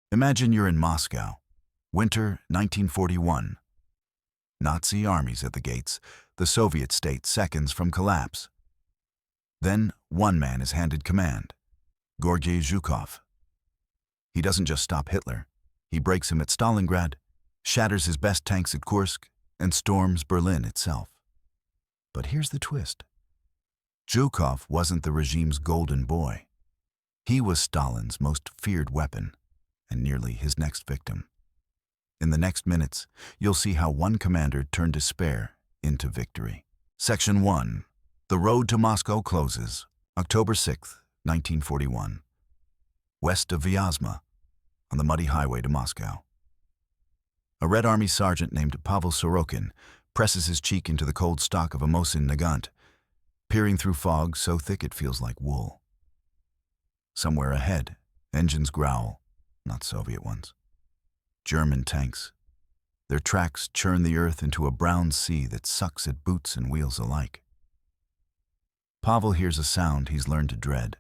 Imagine you're in Moscow, winter 1941. Nazi armies at the gates, the Soviet state seconds from collapse. Then one man is handed command, Georgy Zhukov. He doesn't just stop Hitler, he breaks him at Stalingrad, shatters his best tanks at Kursk, and storms Berlin itself. But here's the twist. Zhukov wasn't the regime's golden boy. He was Stalin's most feared weapon, and nearly his next victim. In the next minutes, you'll see how one commander turned despair into victory. Section 1. The road to Moscow closes, October 6, 1941. West of Vyazma, on the muddy highway to Moscow. A Red Army sergeant named Pavel Sorokin presses his cheek into the cold stock of a Mosin Nagant, peering through fog so thick it feels like wool. Somewhere ahead, engines growl, not Soviet ones. German tanks. Their tracks churn the earth into a brown sea that sucks at boots and wheels alike. Pavel hears a sound he's learned to dread,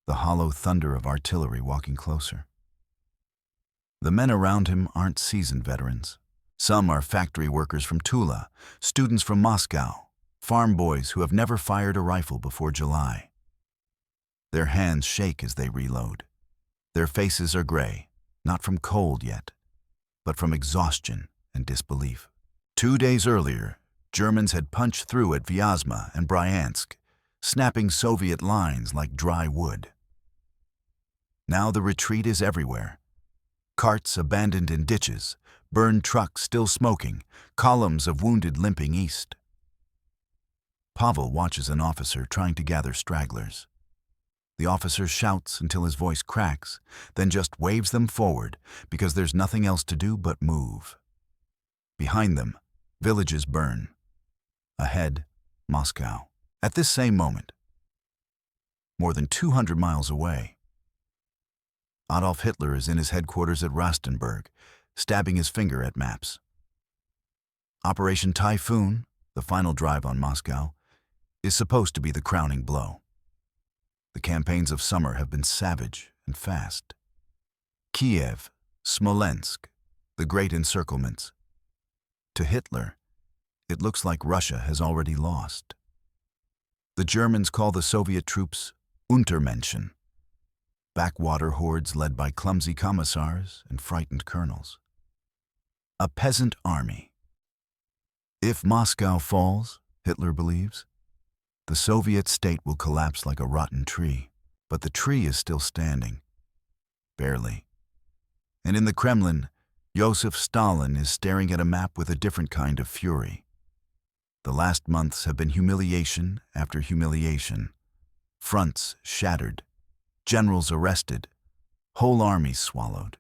the hollow thunder of artillery walking closer. The men around him aren't seasoned veterans. Some are factory workers from Tula, students from Moscow, farm boys who have never fired a rifle before July. Their hands shake as they reload. Their faces are gray, not from cold yet, but from exhaustion and disbelief. 2 days earlier, Germans had punched through at Vyazma and Bryansk, snapping Soviet lines like dry wood. Now the retreat is everywhere. Carts abandoned in ditches, burned trucks still smoking, columns of wounded limping east. Pavel watches an officer trying to gather stragglers. The officer shouts until his voice cracks, then just waves them forward because there's nothing else to do but move. Behind them, villages burn. Ahead, Moscow. At this same moment, more than 200 miles away, Adolf Hitler is in his headquarters at Rastenburg, stabbing his finger at maps. Operation Typhoon, the final drive on Moscow, is supposed to be the crowning blow. The campaigns of summer have been savage and fast. Kiev, Smolensk, the great encirclements. To Hitler, it looks like Russia has already lost. The Germans call the Soviet troops Untermenschen, backwater hordes led by clumsy commissars and frightened colonels. A peasant army. If Moscow falls, Hitler believes, the Soviet state will collapse like a rotten tree, but the tree is still standing. Barely. And in the Kremlin, Joseph Stalin is staring at a map with a different kind of fury. The last months have been humiliation after humiliation. Fronts shattered, generals arrested, whole armies swallowed.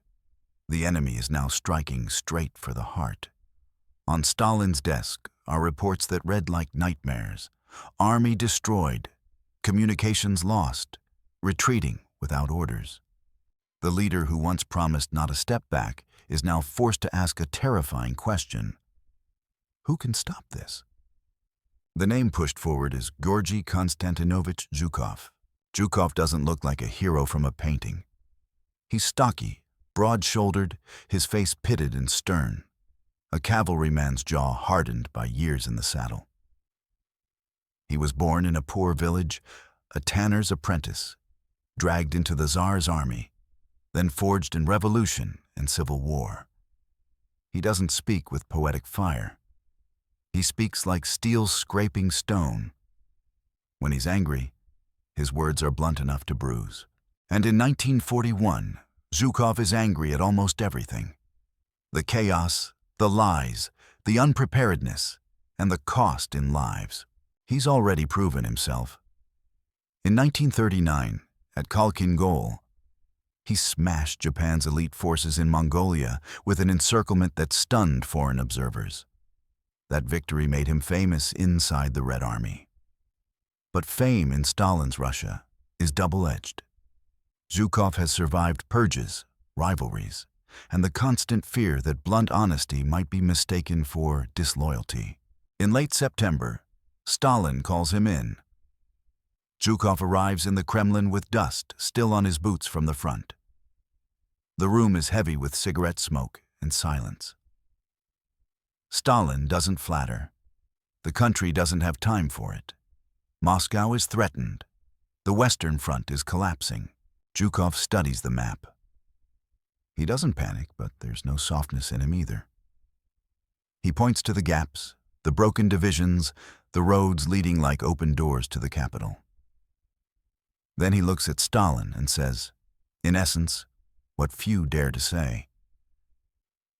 The enemy is now striking straight for the heart. On Stalin's desk are reports that read like nightmares. Army destroyed, communications lost, retreating without orders. The leader who once promised not a step back is now forced to ask a terrifying question. Who can stop this? The name pushed forward is Georgy Konstantinovich Zhukov. Zhukov doesn't look like a hero from a painting. He's stocky, broad-shouldered, his face pitted and stern, a cavalryman's jaw hardened by years in the saddle. He was born in a poor village, a tanner's apprentice, dragged into the Tsar's army, then forged in revolution and civil war. He doesn't speak with poetic fire. He speaks like steel scraping stone. When he's angry, his words are blunt enough to bruise. And in 1941, Zhukov is angry at almost everything. The chaos, the lies, the unpreparedness, and the cost in lives. He's already proven himself. In 1939, at Khalkhin Gol, he smashed Japan's elite forces in Mongolia with an encirclement that stunned foreign observers. That victory made him famous inside the Red Army. But fame in Stalin's Russia is double-edged. Zhukov has survived purges, rivalries, and the constant fear that blunt honesty might be mistaken for disloyalty. In late September, Stalin calls him in. Zhukov arrives in the Kremlin with dust still on his boots from the front. The room is heavy with cigarette smoke and silence. Stalin doesn't flatter. The country doesn't have time for it. Moscow is threatened. The Western Front is collapsing. Zhukov studies the map. He doesn't panic, but there's no softness in him either. He points to the gaps, the broken divisions, the roads leading like open doors to the capital. Then he looks at Stalin and says, in essence, what few dare to say.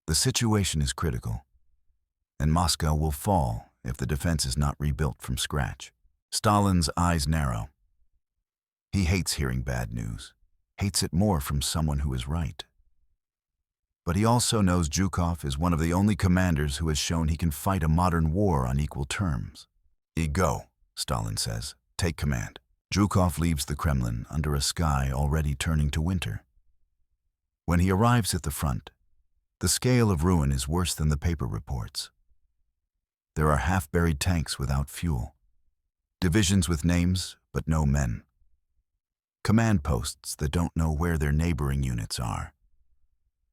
The situation is critical, and Moscow will fall if the defense is not rebuilt from scratch. Stalin's eyes narrow. He hates hearing bad news, hates it more from someone who is right. But he also knows Zhukov is one of the only commanders who has shown he can fight a modern war on equal terms. Go, Stalin says. Take command. Zhukov leaves the Kremlin under a sky already turning to winter. When he arrives at the front, the scale of ruin is worse than the paper reports. There are half-buried tanks without fuel, divisions with names but no men, command posts that don't know where their neighboring units are,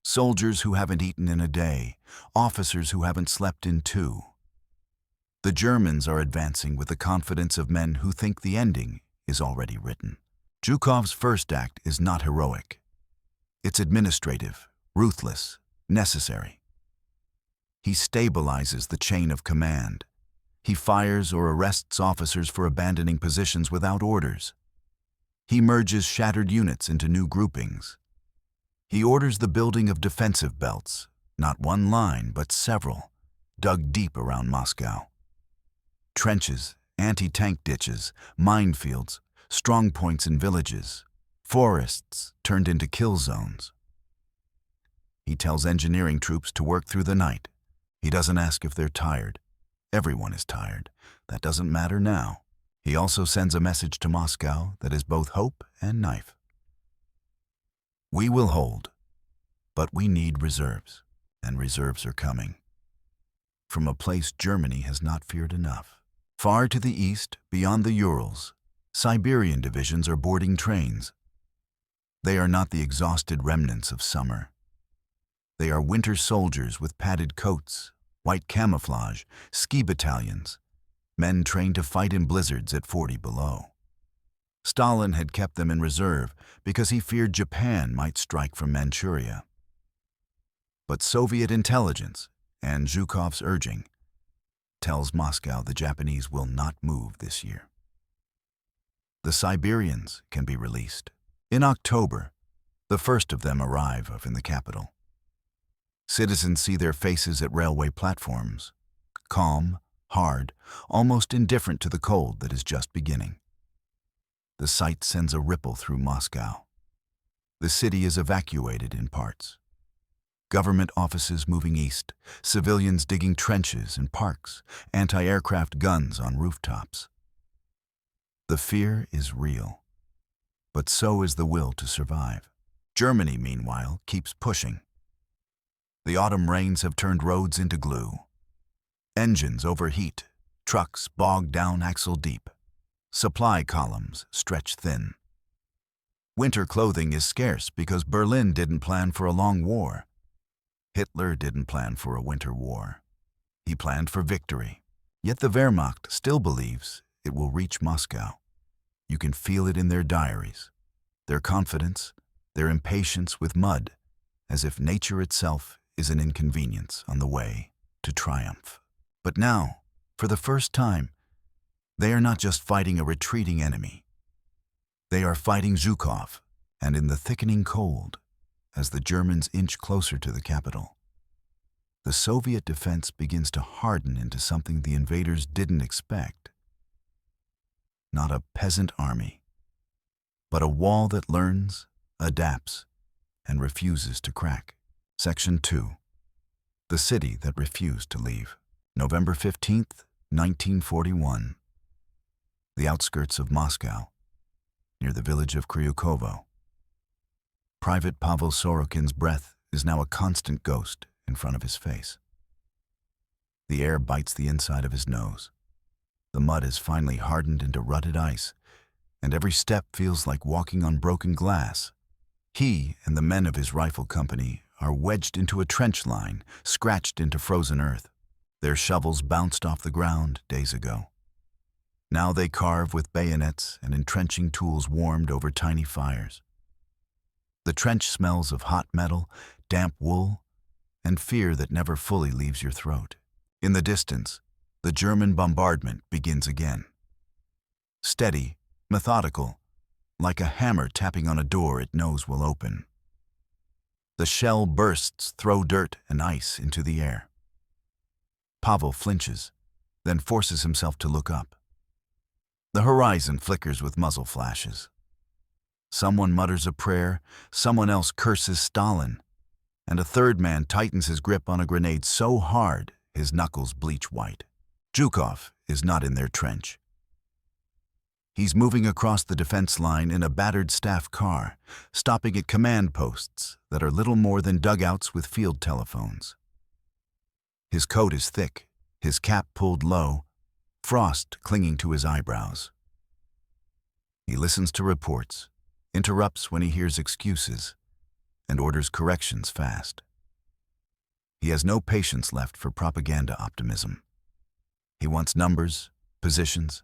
soldiers who haven't eaten in a day, officers who haven't slept in 2. The Germans are advancing with the confidence of men who think the ending is already written. Zhukov's first act is not heroic. It's administrative, ruthless, necessary. He stabilizes the chain of command. He fires or arrests officers for abandoning positions without orders. He merges shattered units into new groupings. He orders the building of defensive belts, not one line, but several, dug deep around Moscow. Trenches, anti-tank ditches, minefields, strong points in villages, forests turned into kill zones. He tells engineering troops to work through the night. He doesn't ask if they're tired. Everyone is tired. That doesn't matter now. He also sends a message to Moscow that is both hope and knife. We will hold, but we need reserves, and reserves are coming. From a place Germany has not feared enough. Far to the east, beyond the Urals, Siberian divisions are boarding trains. They are not the exhausted remnants of summer. They are winter soldiers with padded coats, white camouflage, ski battalions, men trained to fight in blizzards at 40 below. Stalin had kept them in reserve because he feared Japan might strike from Manchuria. But Soviet intelligence, and Zhukov's urging, tells Moscow the Japanese will not move this year. The Siberians can be released. In October, the first of them arrive in the capital. Citizens see their faces at railway platforms, calm, hard, almost indifferent to the cold that is just beginning. The sight sends a ripple through Moscow. The city is evacuated in parts. Government offices moving east, civilians digging trenches in parks, anti-aircraft guns on rooftops. The fear is real, but so is the will to survive. Germany, meanwhile, keeps pushing. The autumn rains have turned roads into glue. Engines overheat, trucks bog down axle deep. Supply columns stretch thin. Winter clothing is scarce because Berlin didn't plan for a long war. Hitler didn't plan for a winter war. He planned for victory. Yet the Wehrmacht still believes it will reach Moscow. You can feel it in their diaries, their confidence, their impatience with mud, as if nature itself is an inconvenience on the way to triumph. But now, for the first time, they are not just fighting a retreating enemy. They are fighting Zhukov, and in the thickening cold, as the Germans inch closer to the capital, the Soviet defense begins to harden into something the invaders didn't expect. Not a peasant army, but a wall that learns, adapts, and refuses to crack. Section 2. The city that refused to leave. November 15th, 1941. The outskirts of Moscow, near the village of Kryukovo. Private Pavel Sorokin's breath is now a constant ghost in front of his face. The air bites the inside of his nose. The mud has finally hardened into rutted ice, and every step feels like walking on broken glass. He and the men of his rifle company are wedged into a trench line, scratched into frozen earth. Their shovels bounced off the ground days ago. Now they carve with bayonets and entrenching tools warmed over tiny fires. The trench smells of hot metal, damp wool, and fear that never fully leaves your throat. In the distance, the German bombardment begins again. Steady, methodical, like a hammer tapping on a door it knows will open. The shell bursts, throw dirt and ice into the air. Pavel flinches, then forces himself to look up. The horizon flickers with muzzle flashes. Someone mutters a prayer, someone else curses Stalin, and a third man tightens his grip on a grenade so hard his knuckles bleach white. Zhukov is not in their trench. He's moving across the defense line in a battered staff car, stopping at command posts that are little more than dugouts with field telephones. His coat is thick, his cap pulled low, frost clinging to his eyebrows. He listens to reports, interrupts when he hears excuses, and orders corrections fast. He has no patience left for propaganda optimism. He wants numbers, positions,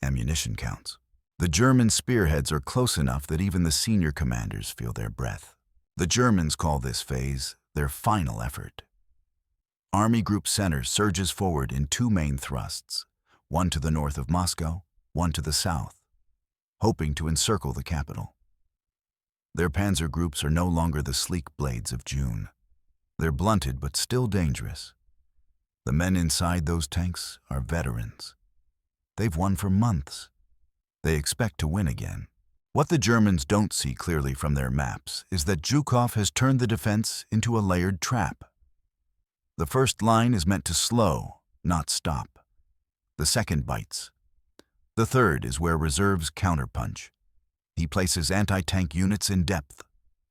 ammunition counts. The German spearheads are close enough that even the senior commanders feel their breath. The Germans call this phase their final effort. Army Group Center surges forward in two main thrusts, one to the north of Moscow, one to the south, hoping to encircle the capital. Their panzer groups are no longer the sleek blades of June. They're blunted but still dangerous. The men inside those tanks are veterans. They've won for months. They expect to win again. What the Germans don't see clearly from their maps is that Zhukov has turned the defense into a layered trap. The first line is meant to slow, not stop. The second bites. The third is where reserves counterpunch. He places anti-tank units in depth,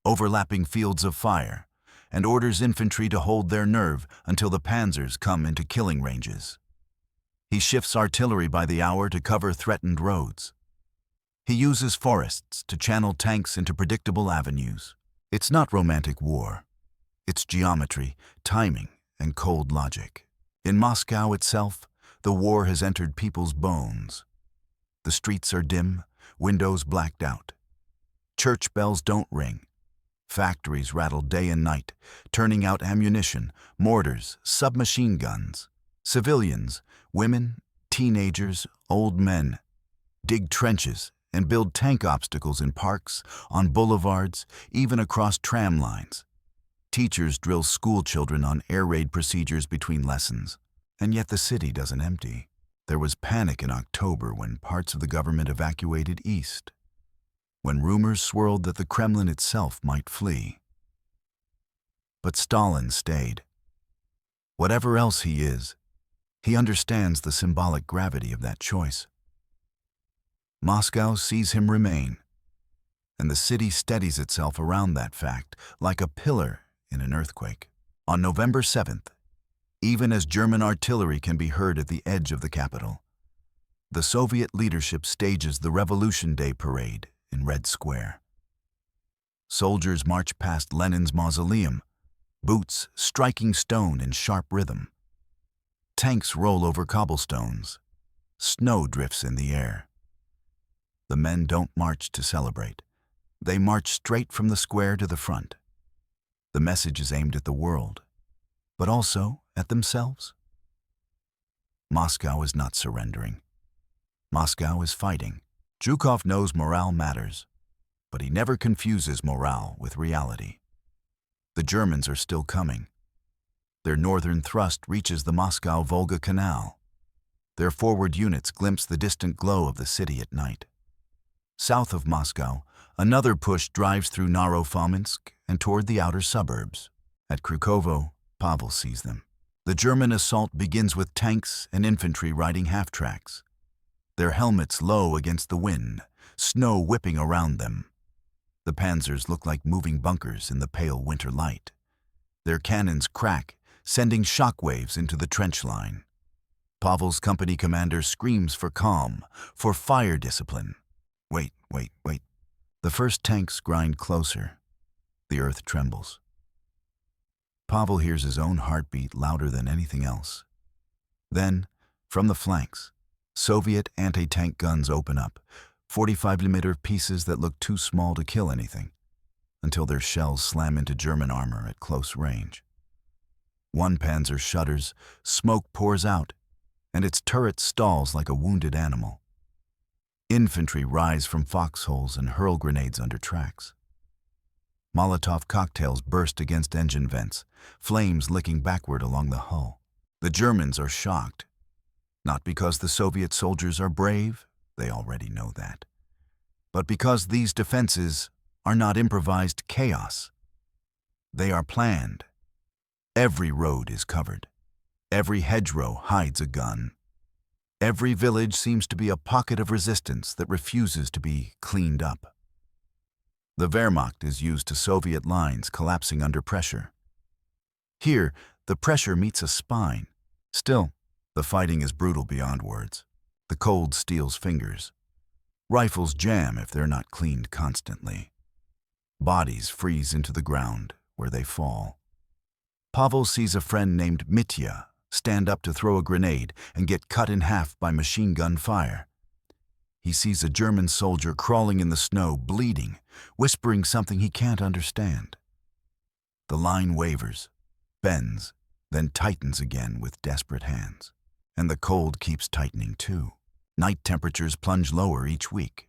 overlapping fields of fire, and orders infantry to hold their nerve until the panzers come into killing ranges. He shifts artillery by the hour to cover threatened roads. He uses forests to channel tanks into predictable avenues. It's not romantic war. It's geometry, timing, and cold logic. In Moscow itself, the war has entered people's bones. The streets are dim, windows blacked out. Church bells don't ring. Factories rattle day and night, turning out ammunition, mortars, submachine guns. Civilians, women, teenagers, old men, dig trenches and build tank obstacles in parks, on boulevards, even across tram lines. Teachers drill school children on air raid procedures between lessons. And yet the city doesn't empty. There was panic in October when parts of the government evacuated east, when rumors swirled that the Kremlin itself might flee. But Stalin stayed. Whatever else he is, he understands the symbolic gravity of that choice. Moscow sees him remain, and the city steadies itself around that fact like a pillar in an earthquake. On November 7th, even as German artillery can be heard at the edge of the capital, the Soviet leadership stages the Revolution Day parade in Red Square. Soldiers march past Lenin's mausoleum, boots striking stone in sharp rhythm. Tanks roll over cobblestones. Snow drifts in the air. The men don't march to celebrate. They march straight from the square to the front. The message is aimed at the world, but also at themselves. Moscow is not surrendering. Moscow is fighting. Zhukov knows morale matters, but he never confuses morale with reality. The Germans are still coming. Their northern thrust reaches the Moscow-Volga Canal. Their forward units glimpse the distant glow of the city at night. South of Moscow, another push drives through Naro-Fominsk and toward the outer suburbs. At Krukovo, Pavel sees them. The German assault begins with tanks and infantry riding half-tracks, their helmets low against the wind, snow whipping around them. The panzers look like moving bunkers in the pale winter light. Their cannons crack, sending shockwaves into the trench line. Pavel's company commander screams for calm, for fire discipline. Wait. The first tanks grind closer. The earth trembles. Pavel hears his own heartbeat louder than anything else. Then, from the flanks, Soviet anti-tank guns open up, 45mm pieces that look too small to kill anything, until their shells slam into German armor at close range. One Panzer shudders, smoke pours out, and its turret stalls like a wounded animal. Infantry rise from foxholes and hurl grenades under tracks. Molotov cocktails burst against engine vents, flames licking backward along the hull. The Germans are shocked, not because the Soviet soldiers are brave, they already know that, but because these defenses are not improvised chaos. They are planned. Every road is covered. Every hedgerow hides a gun. Every village seems to be a pocket of resistance that refuses to be cleaned up. The Wehrmacht is used to Soviet lines collapsing under pressure. Here, the pressure meets a spine. Still, the fighting is brutal beyond words. The cold steals fingers. Rifles jam if they're not cleaned constantly. Bodies freeze into the ground where they fall. Pavel sees a friend named Mitya stand up to throw a grenade and get cut in half by machine gun fire. He sees a German soldier crawling in the snow, bleeding, whispering something he can't understand. The line wavers, bends, then tightens again with desperate hands. And the cold keeps tightening too. Night temperatures plunge lower each week.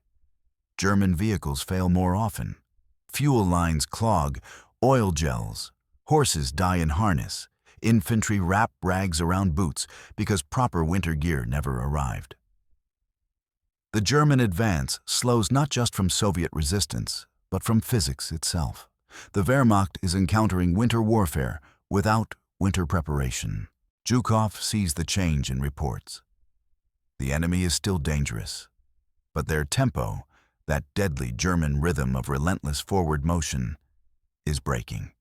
German vehicles fail more often. Fuel lines clog, oil gels, horses die in harness, infantry wrap rags around boots because proper winter gear never arrived. The German advance slows not just from Soviet resistance, but from physics itself. The Wehrmacht is encountering winter warfare without winter preparation. Zhukov sees the change in reports. The enemy is still dangerous, but their tempo, that deadly German rhythm of relentless forward motion, is breaking.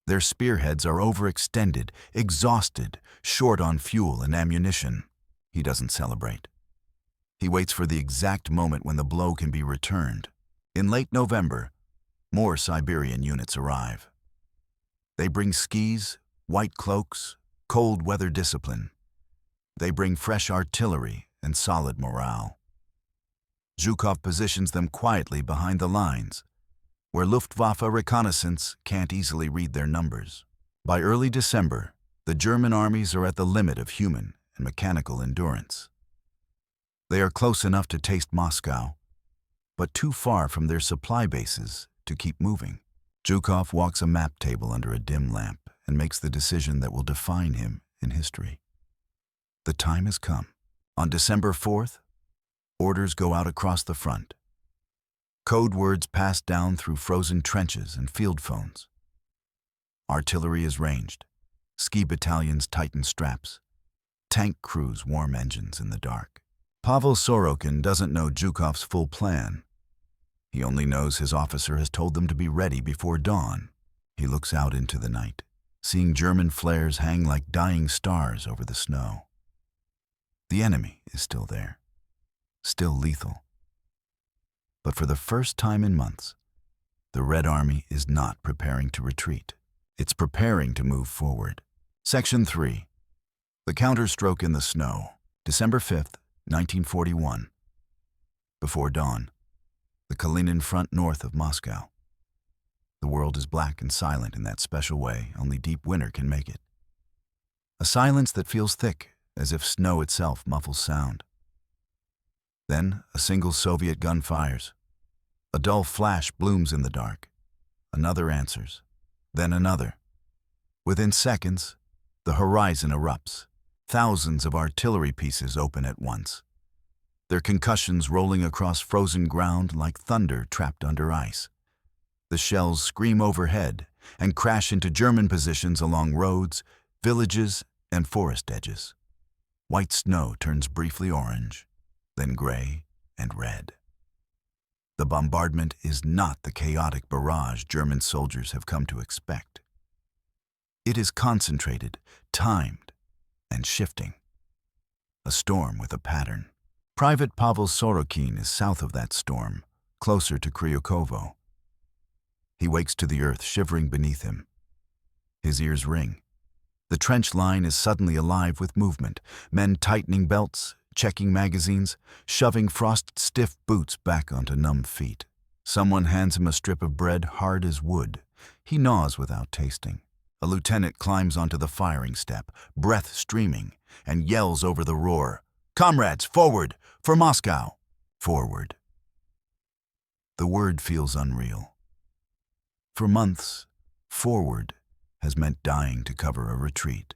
Their spearheads are overextended, exhausted, short on fuel and ammunition. He doesn't celebrate. He waits for the exact moment when the blow can be returned. In late November, more Siberian units arrive. They bring skis, white cloaks, cold weather discipline. They bring fresh artillery and solid morale. Zhukov positions them quietly behind the lines, where Luftwaffe reconnaissance can't easily read their numbers. By early December, the German armies are at the limit of human and mechanical endurance. They are close enough to taste Moscow, but too far from their supply bases to keep moving. Zhukov walks a map table under a dim lamp and makes the decision that will define him in history. The time has come. On December 4th, orders go out across the front. Code words pass down through frozen trenches and field phones. Artillery is ranged. Ski battalions tighten straps. Tank crews warm engines in the dark. Pavel Sorokin doesn't know Zhukov's full plan. He only knows his officer has told them to be ready before dawn. He looks out into the night, seeing German flares hang like dying stars over the snow. The enemy is still there, still lethal. But for the first time in months, the Red Army is not preparing to retreat. It's preparing to move forward. Section 3. The counterstroke in the snow. December 5th, 1941. Before dawn, the Kalinin front north of Moscow. The world is black and silent in that special way only deep winter can make it. A silence that feels thick, as if snow itself muffles sound. Then a single Soviet gun fires. A dull flash blooms in the dark. Another answers. Then another. Within seconds, the horizon erupts. Thousands of artillery pieces open at once, their concussions rolling across frozen ground like thunder trapped under ice. The shells scream overhead and crash into German positions along roads, villages, and forest edges. White snow turns briefly orange, then gray and red. The bombardment is not the chaotic barrage German soldiers have come to expect. It is concentrated, timed, and shifting. A storm with a pattern. Private Pavel Sorokin is south of that storm, closer to Kryukovo. He wakes to the earth shivering beneath him. His ears ring. The trench line is suddenly alive with movement, men tightening belts, checking magazines, shoving frost-stiff boots back onto numb feet. Someone hands him a strip of bread hard as wood. He gnaws without tasting. A lieutenant climbs onto the firing step, breath streaming, and yells over the roar, "Comrades, forward! For Moscow!" Forward. The word feels unreal. For months, forward has meant dying to cover a retreat.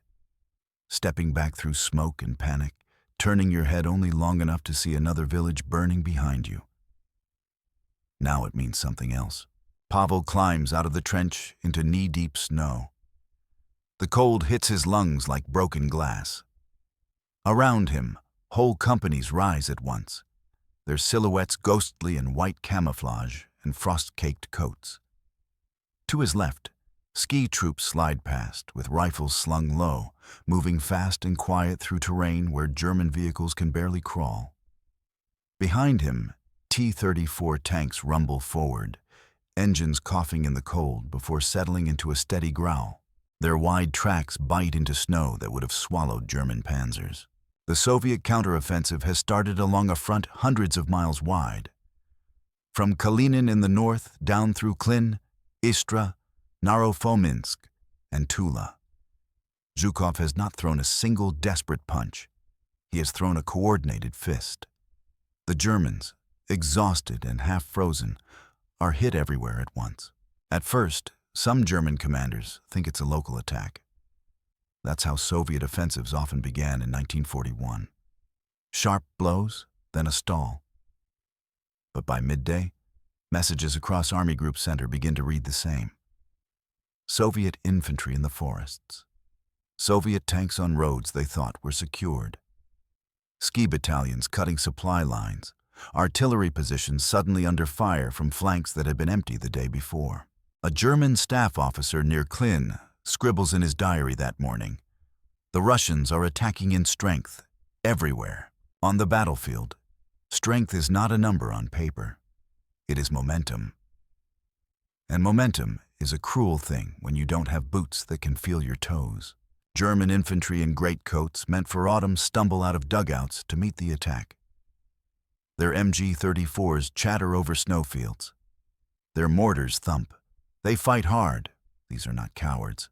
Stepping back through smoke and panic, turning your head only long enough to see another village burning behind you. Now it means something else. Pavel climbs out of the trench into knee-deep snow. The cold hits his lungs like broken glass. Around him, whole companies rise at once, their silhouettes ghostly in white camouflage and frost-caked coats. To his left, ski troops slide past, with rifles slung low, moving fast and quiet through terrain where German vehicles can barely crawl. Behind him, T-34 tanks rumble forward, engines coughing in the cold before settling into a steady growl. Their wide tracks bite into snow that would have swallowed German panzers. The Soviet counteroffensive has started along a front hundreds of miles wide. From Kalinin in the north down through Klin, Istra, Narofominsk, and Tula. Zhukov has not thrown a single desperate punch. He has thrown a coordinated fist. The Germans, exhausted and half-frozen, are hit everywhere at once. At first, some German commanders think it's a local attack. That's how Soviet offensives often began in 1941. Sharp blows, then a stall. But by midday, messages across Army Group Center begin to read the same. Soviet infantry in the forests. Soviet tanks on roads they thought were secured. Ski battalions cutting supply lines. Artillery positions suddenly under fire from flanks that had been empty the day before. A German staff officer near Klin scribbles in his diary that morning, "The Russians are attacking in strength, everywhere." On the battlefield, strength is not a number on paper. It is momentum. And momentum is a cruel thing when you don't have boots that can feel your toes. German infantry in greatcoats meant for autumn stumble out of dugouts to meet the attack. Their MG-34s chatter over snowfields. Their mortars thump. They fight hard. These are not cowards.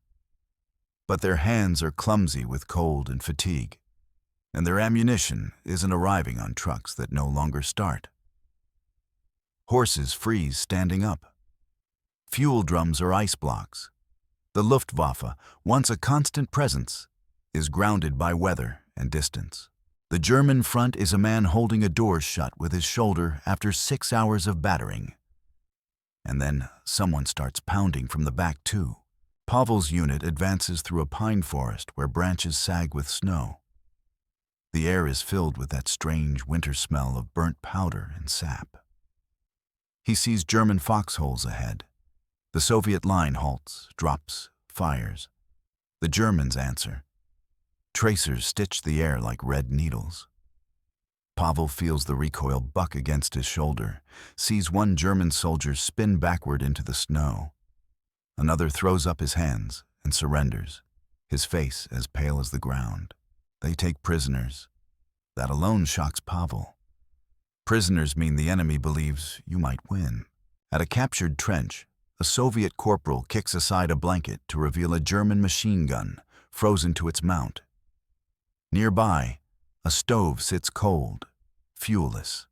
But their hands are clumsy with cold and fatigue, and their ammunition isn't arriving on trucks that no longer start. Horses freeze standing up. Fuel drums are ice blocks. The Luftwaffe, once a constant presence, is grounded by weather and distance. The German front is a man holding a door shut with his shoulder after 6 hours of battering. And then someone starts pounding from the back too. Pavel's unit advances through a pine forest where branches sag with snow. The air is filled with that strange winter smell of burnt powder and sap. He sees German foxholes ahead. The Soviet line halts, drops, fires. The Germans answer. Tracers stitch the air like red needles. Pavel feels the recoil buck against his shoulder, sees one German soldier spin backward into the snow. Another throws up his hands and surrenders, his face as pale as the ground. They take prisoners. That alone shocks Pavel. Prisoners mean the enemy believes you might win. At a captured trench, a Soviet corporal kicks aside a blanket to reveal a German machine gun frozen to its mount. Nearby, a stove sits cold, fuelless.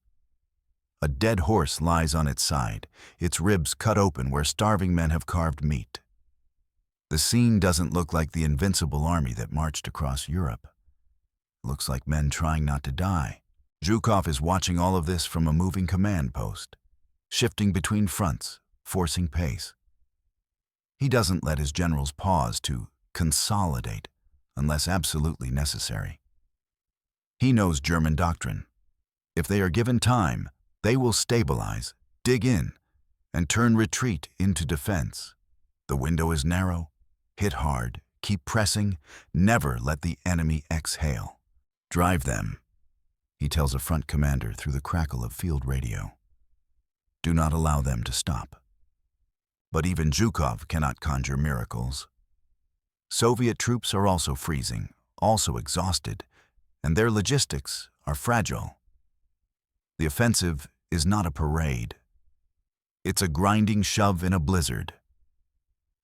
A dead horse lies on its side, its ribs cut open where starving men have carved meat. The scene doesn't look like the invincible army that marched across Europe. It looks like men trying not to die. Zhukov is watching all of this from a moving command post, shifting between fronts, forcing pace. He doesn't let his generals pause to consolidate unless absolutely necessary. He knows German doctrine. If they are given time, they will stabilize, dig in, and turn retreat into defense. The window is narrow. Hit hard. Keep pressing. Never let the enemy exhale. Drive them, he tells a front commander through the crackle of field radio. Do not allow them to stop. But even Zhukov cannot conjure miracles. Soviet troops are also freezing, also exhausted, and their logistics are fragile. The offensive is not a parade. It's a grinding shove in a blizzard.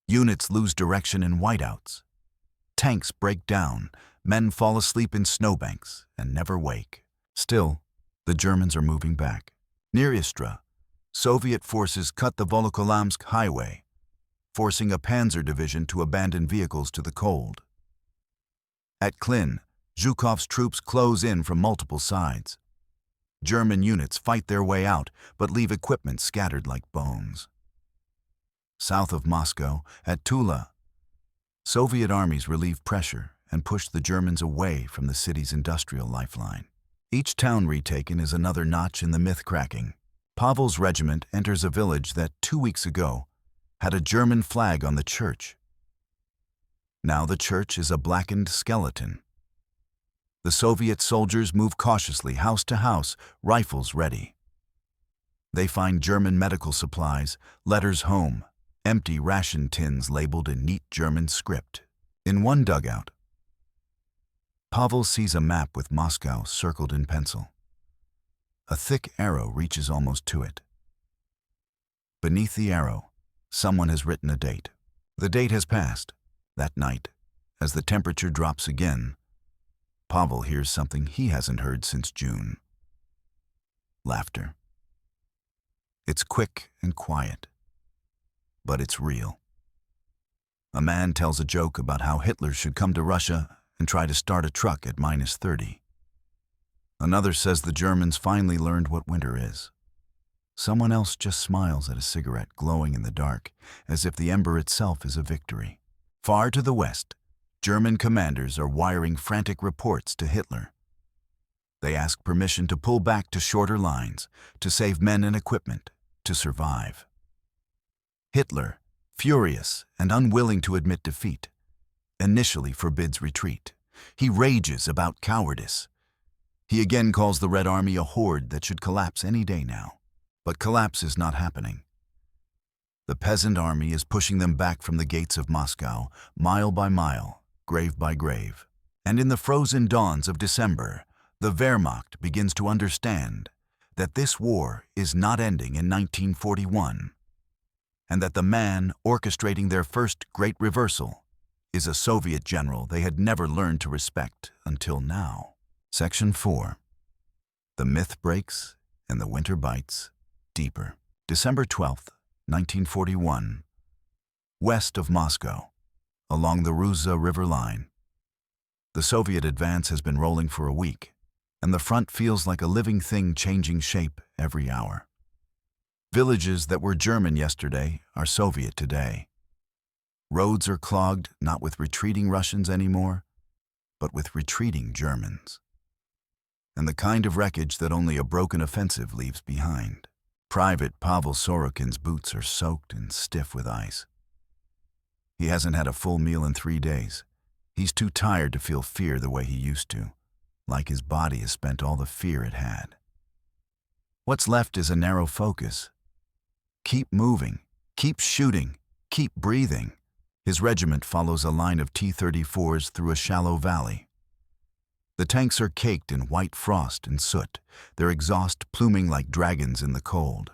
Units lose direction in whiteouts. Tanks break down, men fall asleep in snowbanks and never wake. Still, the Germans are moving back. Near Istra, Soviet forces cut the Volokholamsk highway, forcing a panzer division to abandon vehicles to the cold. At Klin, Zhukov's troops close in from multiple sides. German units fight their way out, but leave equipment scattered like bones. South of Moscow, at Tula, Soviet armies relieve pressure and push the Germans away from the city's industrial lifeline. Each town retaken is another notch in the myth-cracking. Pavel's regiment enters a village that 2 weeks ago had a German flag on the church. Now the church is a blackened skeleton. The Soviet soldiers move cautiously house to house, rifles ready. They find German medical supplies, letters home, empty ration tins labeled in neat German script. In one dugout, Pavel sees a map with Moscow circled in pencil. A thick arrow reaches almost to it. Beneath the arrow, someone has written a date. The date has passed. That night, as the temperature drops again, Pavel hears something he hasn't heard since June. Laughter. It's quick and quiet, but it's real. A man tells a joke about how Hitler should come to Russia and try to start a truck at -30. Another says the Germans finally learned what winter is. Someone else just smiles at a cigarette glowing in the dark, as if the ember itself is a victory. Far to the west, German commanders are wiring frantic reports to Hitler. They ask permission to pull back to shorter lines, to save men and equipment, to survive. Hitler, furious and unwilling to admit defeat, initially forbids retreat. He rages about cowardice. He again calls the Red Army a horde that should collapse any day now. But collapse is not happening. The peasant army is pushing them back from the gates of Moscow, mile by mile, grave by grave. And in the frozen dawns of December, the Wehrmacht begins to understand that this war is not ending in 1941, and that the man orchestrating their first great reversal is a Soviet general they had never learned to respect until now. Section 4. The myth breaks and the winter bites deeper. December 12th, 1941. West of Moscow, along the Ruza River line. The Soviet advance has been rolling for a week, and the front feels like a living thing changing shape every hour. Villages that were German yesterday are Soviet today. Roads are clogged not with retreating Russians anymore, but with retreating Germans. And the kind of wreckage that only a broken offensive leaves behind. Private Pavel Sorokin's boots are soaked and stiff with ice. He hasn't had a full meal in 3 days. He's too tired to feel fear the way he used to, like his body has spent all the fear it had. What's left is a narrow focus. Keep moving, keep shooting, keep breathing. His regiment follows a line of T-34s through a shallow valley. The tanks are caked in white frost and soot, their exhaust pluming like dragons in the cold.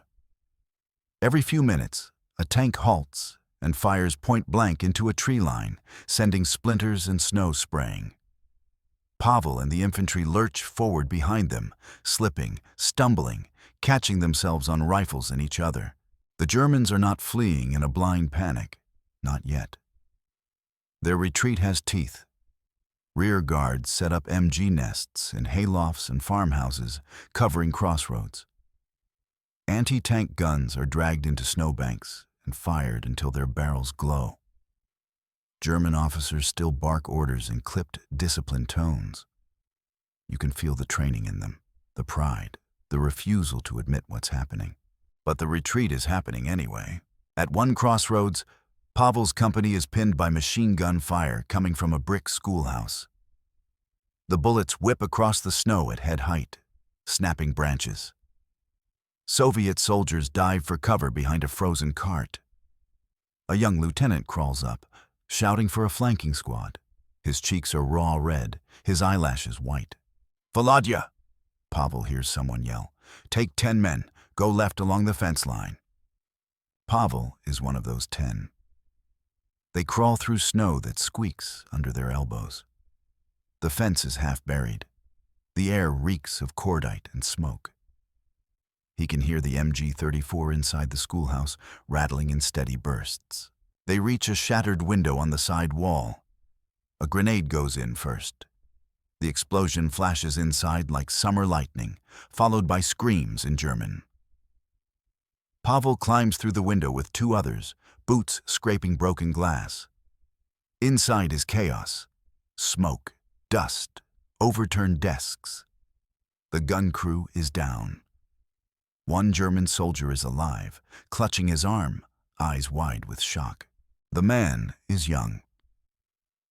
Every few minutes, a tank halts and fires point blank into a tree line, sending splinters and snow spraying. Pavel and the infantry lurch forward behind them, slipping, stumbling, catching themselves on rifles and each other. The Germans are not fleeing in a blind panic, not yet. Their retreat has teeth. Rear guards set up MG nests in haylofts and farmhouses, covering crossroads. Anti-tank guns are dragged into snowbanks and fired until their barrels glow. German officers still bark orders in clipped, disciplined tones. You can feel the training in them, the pride, the refusal to admit what's happening. But the retreat is happening anyway. At one crossroads, Pavel's company is pinned by machine gun fire coming from a brick schoolhouse. The bullets whip across the snow at head height, snapping branches. Soviet soldiers dive for cover behind a frozen cart. A young lieutenant crawls up, shouting for a flanking squad. His cheeks are raw red, his eyelashes white. "Volodya!" Pavel hears someone yell. "Take 10 men. Go left along the fence line." Pavel is one of those 10. They crawl through snow that squeaks under their elbows. The fence is half buried. The air reeks of cordite and smoke. He can hear the MG-34 inside the schoolhouse rattling in steady bursts. They reach a shattered window on the side wall. A grenade goes in first. The explosion flashes inside like summer lightning, followed by screams in German. Pavel climbs through the window with 2 others, boots scraping broken glass. Inside is chaos. Smoke, dust, overturned desks. The gun crew is down. One German soldier is alive, clutching his arm, eyes wide with shock. The man is young.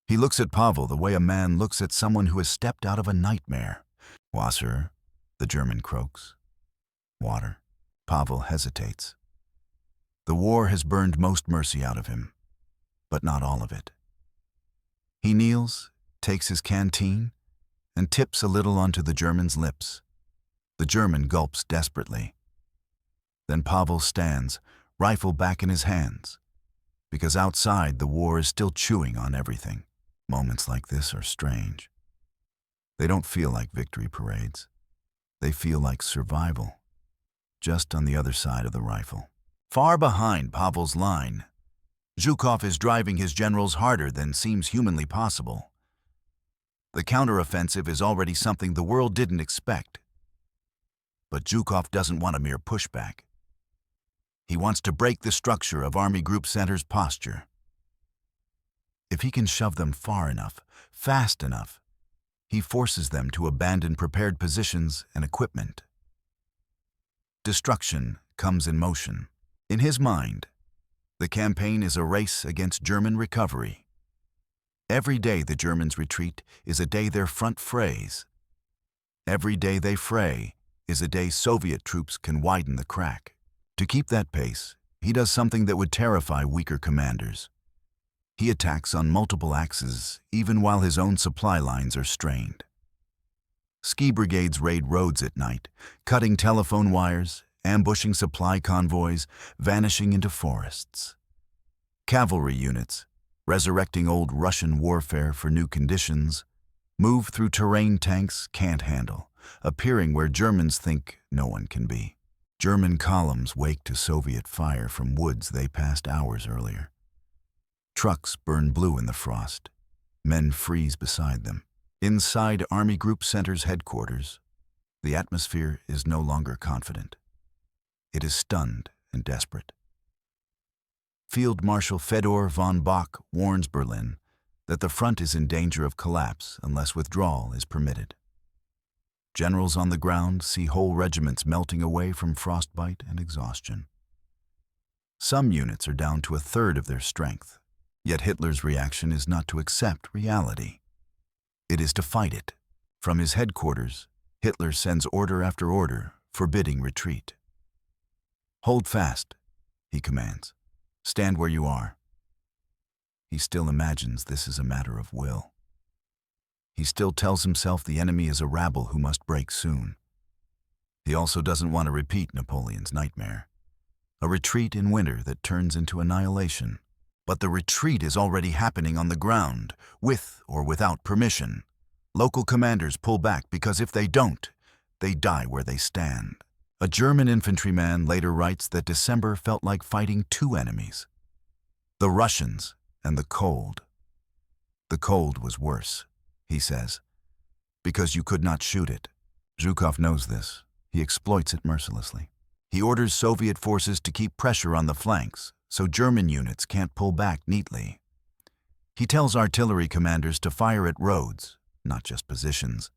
He looks at Pavel the way a man looks at someone who has stepped out of a nightmare. "Wasser," the German croaks. "Water." Pavel hesitates. The war has burned most mercy out of him, but not all of it. He kneels, takes his canteen, and tips a little onto the German's lips. The German gulps desperately. Then Pavel stands, rifle back in his hands, because outside the war is still chewing on everything. Moments like this are strange. They don't feel like victory parades. They feel like survival, just on the other side of the rifle. Far behind Pavel's line, Zhukov is driving his generals harder than seems humanly possible. The counteroffensive is already something the world didn't expect. But Zhukov doesn't want a mere pushback. He wants to break the structure of Army Group Center's posture. If he can shove them far enough, fast enough, he forces them to abandon prepared positions and equipment. Destruction comes in motion. In his mind, the campaign is a race against German recovery. Every day the Germans retreat is a day their front frays. Every day they fray is a day Soviet troops can widen the crack. To keep that pace, he does something that would terrify weaker commanders. He attacks on multiple axes, even while his own supply lines are strained. Ski brigades raid roads at night, cutting telephone wires, ambushing supply convoys, vanishing into forests. Cavalry units, resurrecting old Russian warfare for new conditions, move through terrain tanks can't handle, appearing where Germans think no one can be. German columns wake to Soviet fire from woods they passed hours earlier. Trucks burn blue in the frost. Men freeze beside them. Inside Army Group Center's headquarters, the atmosphere is no longer confident. It is stunned and desperate. Field Marshal Fedor von Bock warns Berlin that the front is in danger of collapse unless withdrawal is permitted. Generals on the ground see whole regiments melting away from frostbite and exhaustion. Some units are down to 1/3 of their strength, yet Hitler's reaction is not to accept reality. It is to fight it. From his headquarters, Hitler sends order after order, forbidding retreat. "Hold fast," he commands. "Stand where you are." He still imagines this is a matter of will. He still tells himself the enemy is a rabble who must break soon. He also doesn't want to repeat Napoleon's nightmare, a retreat in winter that turns into annihilation. But the retreat is already happening on the ground, with or without permission. Local commanders pull back because if they don't, they die where they stand. A German infantryman later writes that December felt like fighting 2 enemies: the Russians and the cold. The cold was worse, he says, because you could not shoot it. Zhukov knows this. He exploits it mercilessly. He orders Soviet forces to keep pressure on the flanks, so German units can't pull back neatly. He tells artillery commanders to fire at roads, not just positions.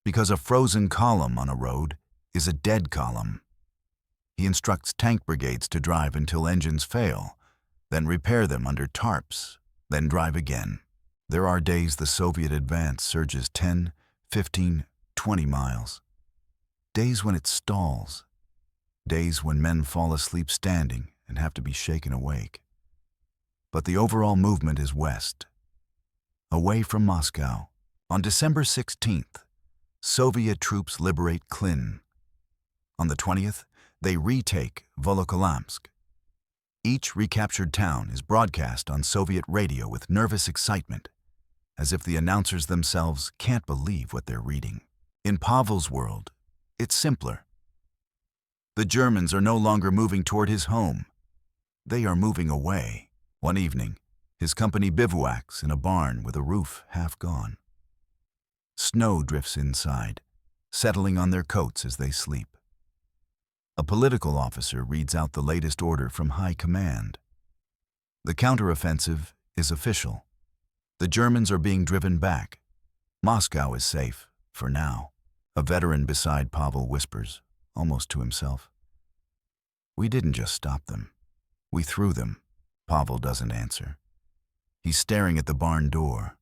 Because a frozen column on a road is a dead column. He instructs tank brigades to drive until engines fail, then repair them under tarps, then drive again. There are days the Soviet advance surges 10, 15, 20 miles. Days when it stalls. Days when men fall asleep standing and have to be shaken awake. But the overall movement is west, away from Moscow. On December 16th, Soviet troops liberate Klin. On the 20th, they retake Volokholamsk. Each recaptured town is broadcast on Soviet radio with nervous excitement, as if the announcers themselves can't believe what they're reading. In Pavel's world, it's simpler. The Germans are no longer moving toward his home. They are moving away. One evening, his company bivouacs in a barn with a roof half gone. Snow drifts inside, settling on their coats as they sleep. A political officer reads out the latest order from high command. The counteroffensive is official. The Germans are being driven back. Moscow is safe, for now. A veteran beside Pavel whispers, almost to himself. We didn't just stop them. We threw them. Pavel doesn't answer. He's staring at the barn door,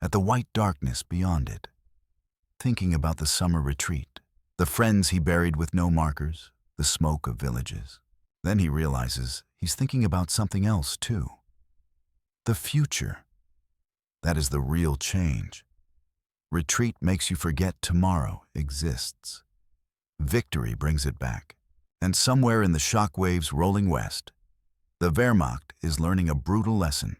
at the white darkness beyond it, thinking about the summer retreat, the friends he buried with no markers, the smoke of villages. Then he realizes he's thinking about something else too. The future. That is the real change. Retreat makes you forget tomorrow exists. Victory brings it back. And somewhere in the shock waves rolling west, the Wehrmacht is learning a brutal lesson.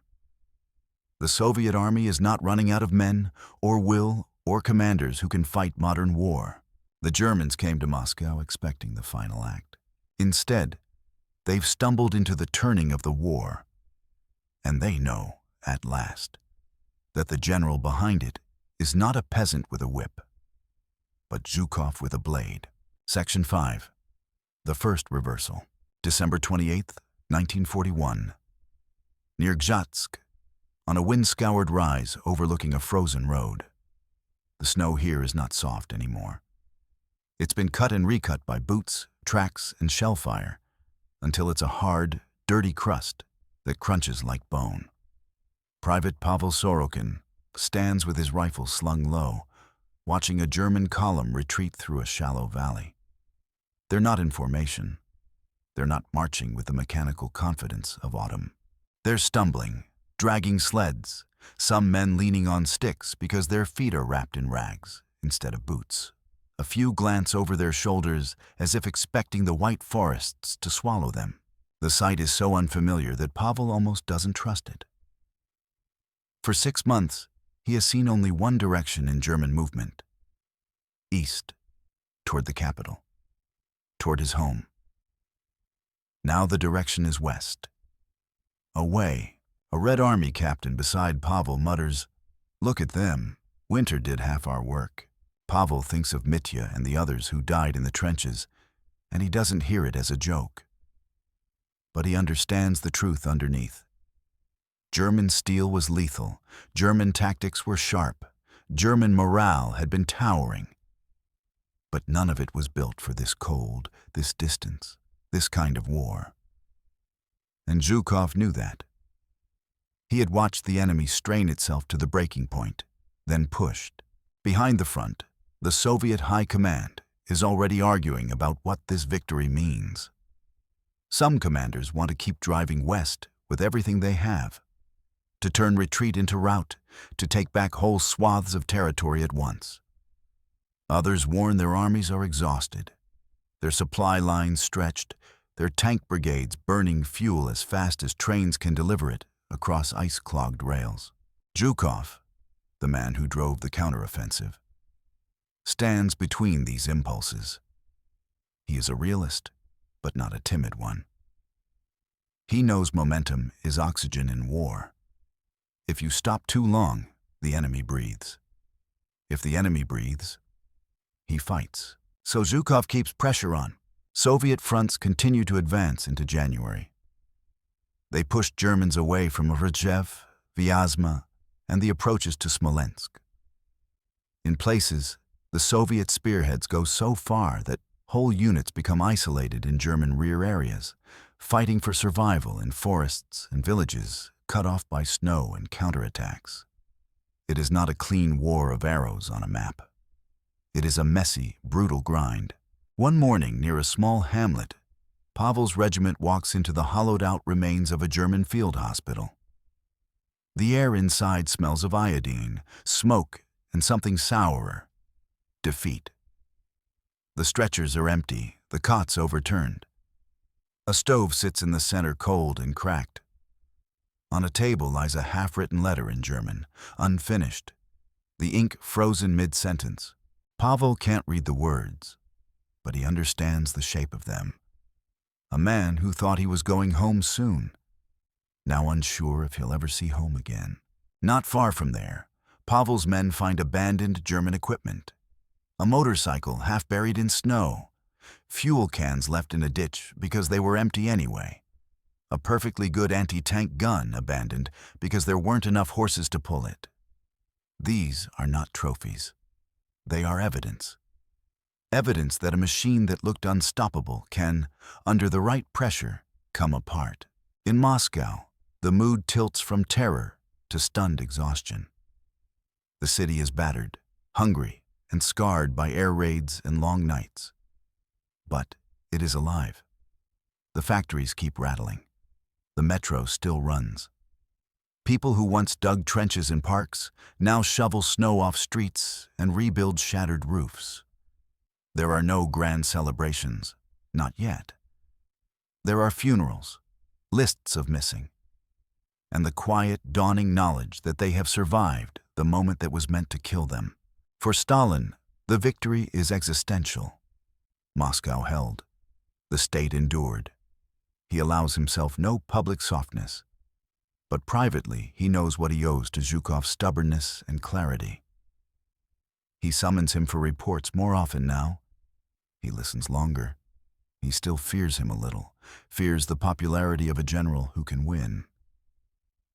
The Soviet army is not running out of men, or will, or commanders who can fight modern war. The Germans came to Moscow expecting the final act. Instead, they've stumbled into the turning of the war. And they know, at last, that the general behind it is not a peasant with a whip, but Zhukov with a blade. Section 5. The First Reversal. December 28th, 1941. Near Gzhatsk, on a wind-scoured rise overlooking a frozen road. The snow here is not soft anymore. It's been cut and recut by boots, tracks, and shell fire, until it's a hard, dirty crust that crunches like bone. Private Pavel Sorokin stands with his rifle slung low, watching a German column retreat through a shallow valley. They're not in formation. They're not marching with the mechanical confidence of autumn. They're stumbling, dragging sleds, some men leaning on sticks because their feet are wrapped in rags instead of boots. A few glance over their shoulders as if expecting the white forests to swallow them. The sight is so unfamiliar that Pavel almost doesn't trust it. For 6 months, he has seen only one direction in German movement. East, toward the capital, toward his home. Now the direction is west. Away, a Red Army captain beside Pavel mutters, "Look at them. Winter did half our work." Pavel thinks of Mitya and the others who died in the trenches, and he doesn't hear it as a joke. But he understands the truth underneath. German steel was lethal. German tactics were sharp. German morale had been towering. But none of it was built for this cold, this distance, this kind of war. And Zhukov knew that. He had watched the enemy strain itself to the breaking point, then pushed. Behind the front, the Soviet High Command is already arguing about what this victory means. Some commanders want to keep driving west with everything they have, to turn retreat into rout, to take back whole swaths of territory at once. Others warn their armies are exhausted, their supply lines stretched, their tank brigades burning fuel as fast as trains can deliver it across ice-clogged rails. Zhukov, the man who drove the counteroffensive, stands between these impulses. He is a realist, but not a timid one. He knows momentum is oxygen in war. If you stop too long, the enemy breathes. If the enemy breathes, he fights. So Zhukov keeps pressure on. Soviet fronts continue to advance into January. They pushed Germans away from Rzev, Vyazma, and the approaches to Smolensk. In places, the Soviet spearheads go so far that whole units become isolated in German rear areas, fighting for survival in forests and villages cut off by snow and counterattacks. It is not a clean war of arrows on a map. It is a messy, brutal grind. One morning near a small hamlet, Pavel's regiment walks into the hollowed-out remains of a German field hospital. The air inside smells of iodine, smoke, and something sourer: defeat. The stretchers are empty, the cots overturned. A stove sits in the center, cold and cracked. On a table lies a half-written letter in German, unfinished, the ink frozen mid-sentence. Pavel can't read the words, but he understands the shape of them. A man who thought he was going home soon, now unsure if he'll ever see home again. Not far from there, Pavel's men find abandoned German equipment. A motorcycle half buried in snow, fuel cans left in a ditch because they were empty anyway, a perfectly good anti-tank gun abandoned because there weren't enough horses to pull it. These are not trophies. They are evidence. Evidence that a machine that looked unstoppable can, under the right pressure, come apart. In Moscow, the mood tilts from terror to stunned exhaustion. The city is battered, hungry, and scarred by air raids and long nights. But it is alive. The factories keep rattling. The metro still runs. People who once dug trenches in parks now shovel snow off streets and rebuild shattered roofs. There are no grand celebrations, not yet. There are funerals, lists of missing, and the quiet, dawning knowledge that they have survived the moment that was meant to kill them. For Stalin, the victory is existential. Moscow held. The state endured. He allows himself no public softness, but privately he knows what he owes to Zhukov's stubbornness and clarity. He summons him for reports more often now. He listens longer. He still fears him a little, fears the popularity of a general who can win.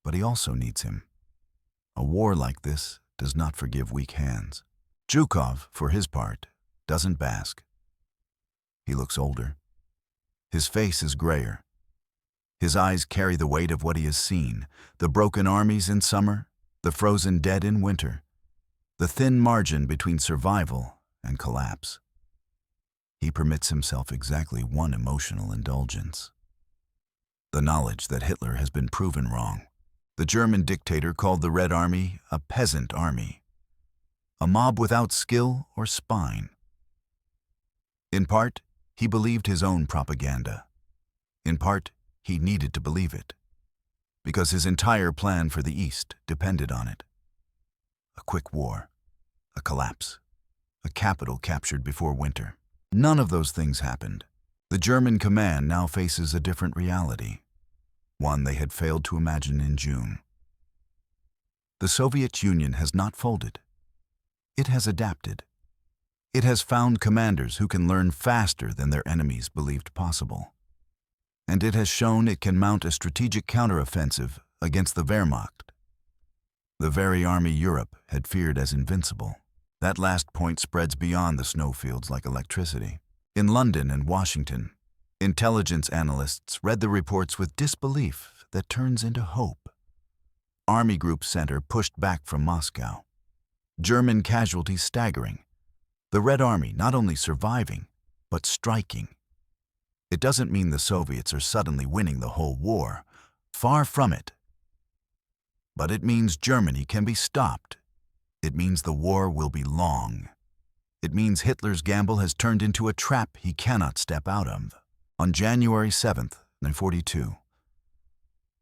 But he also needs him. A war like this does not forgive weak hands. Zhukov, for his part, doesn't bask. He looks older. His face is grayer. His eyes carry the weight of what he has seen: the broken armies in summer, the frozen dead in winter, the thin margin between survival and collapse. He permits himself exactly one emotional indulgence: the knowledge that Hitler has been proven wrong. The German dictator called the Red Army a peasant army, a mob without skill or spine. In part, he believed his own propaganda. In part, he needed to believe it, because his entire plan for the East depended on it. A quick war, a collapse, a capital captured before winter. None of those things happened. The German command now faces a different reality, one they had failed to imagine in June. The Soviet Union has not folded. It has adapted. It has found commanders who can learn faster than their enemies believed possible. And it has shown it can mount a strategic counteroffensive against the Wehrmacht, the very army Europe had feared as invincible. That last point spreads beyond the snowfields like electricity. In London and Washington, intelligence analysts read the reports with disbelief that turns into hope. Army Group Center pushed back from Moscow. German casualties staggering. The Red Army not only surviving, but striking. It doesn't mean the Soviets are suddenly winning the whole war. Far from it. But it means Germany can be stopped. It means the war will be long. It means Hitler's gamble has turned into a trap he cannot step out of. On January 7th, 1942,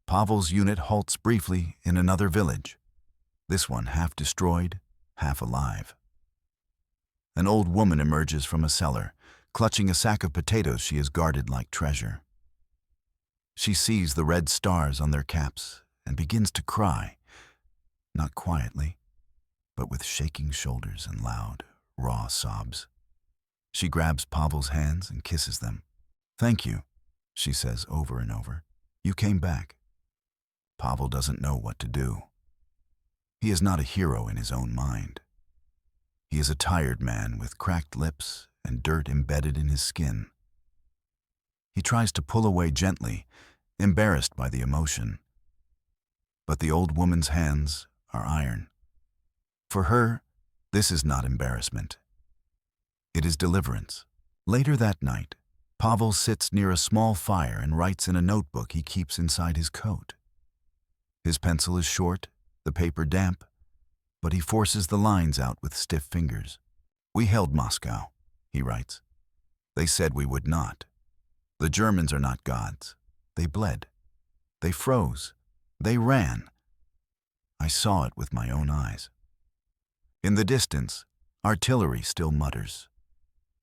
Pavel's unit halts briefly in another village, this one half destroyed, half alive. An old woman emerges from a cellar, clutching a sack of potatoes she has guarded like treasure. She sees the red stars on their caps and begins to cry, not quietly, but with shaking shoulders and loud, raw sobs. She grabs Pavel's hands and kisses them. "Thank you," she says over and over. "You came back." Pavel doesn't know what to do. He is not a hero in his own mind. He is a tired man with cracked lips and dirt embedded in his skin. He tries to pull away gently, embarrassed by the emotion. But the old woman's hands are iron. For her, this is not embarrassment. It is deliverance. Later that night, Pavel sits near a small fire and writes in a notebook he keeps inside his coat. His pencil is short the paper damp, but he forces the lines out with stiff fingers. "We held Moscow," he writes. "They said we would not. The Germans are not gods. They bled. They froze. They ran. I saw it with my own eyes." In the distance, artillery still mutters.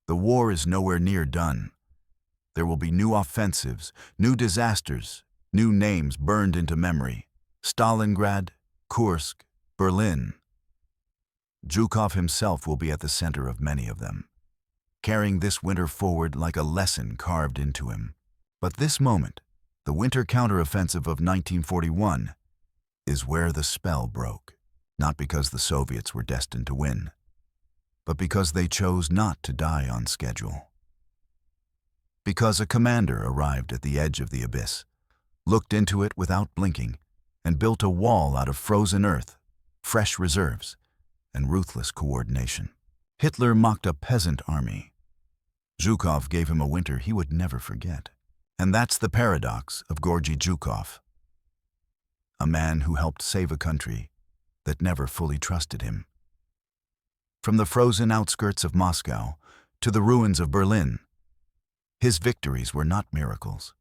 The war is nowhere near done. There will be new offensives, new disasters, new names burned into memory. Stalingrad, Kursk, Berlin. Zhukov himself will be at the center of many of them, carrying this winter forward like a lesson carved into him. But this moment, the winter counteroffensive of 1941, is where the spell broke, not because the Soviets were destined to win, but because they chose not to die on schedule. Because a commander arrived at the edge of the abyss, looked into it without blinking, and built a wall out of frozen earth, fresh reserves, and ruthless coordination. Hitler mocked a peasant army. Zhukov gave him a winter he would never forget. And that's the paradox of Georgy Zhukov, a man who helped save a country that never fully trusted him. From the frozen outskirts of Moscow to the ruins of Berlin, his victories were not miracles.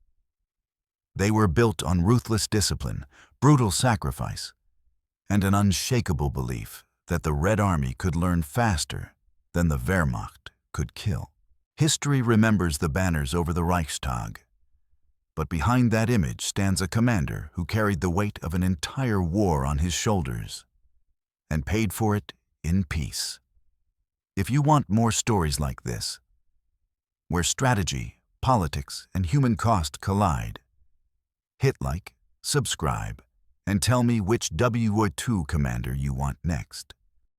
They were built on ruthless discipline, brutal sacrifice, and an unshakable belief that the Red Army could learn faster than the Wehrmacht could kill. History remembers the banners over the Reichstag, but behind that image stands a commander who carried the weight of an entire war on his shoulders and paid for it in peace. If you want more stories like this, where strategy, politics, and human cost collide, hit like, subscribe, and tell me which WO2 commander you want next.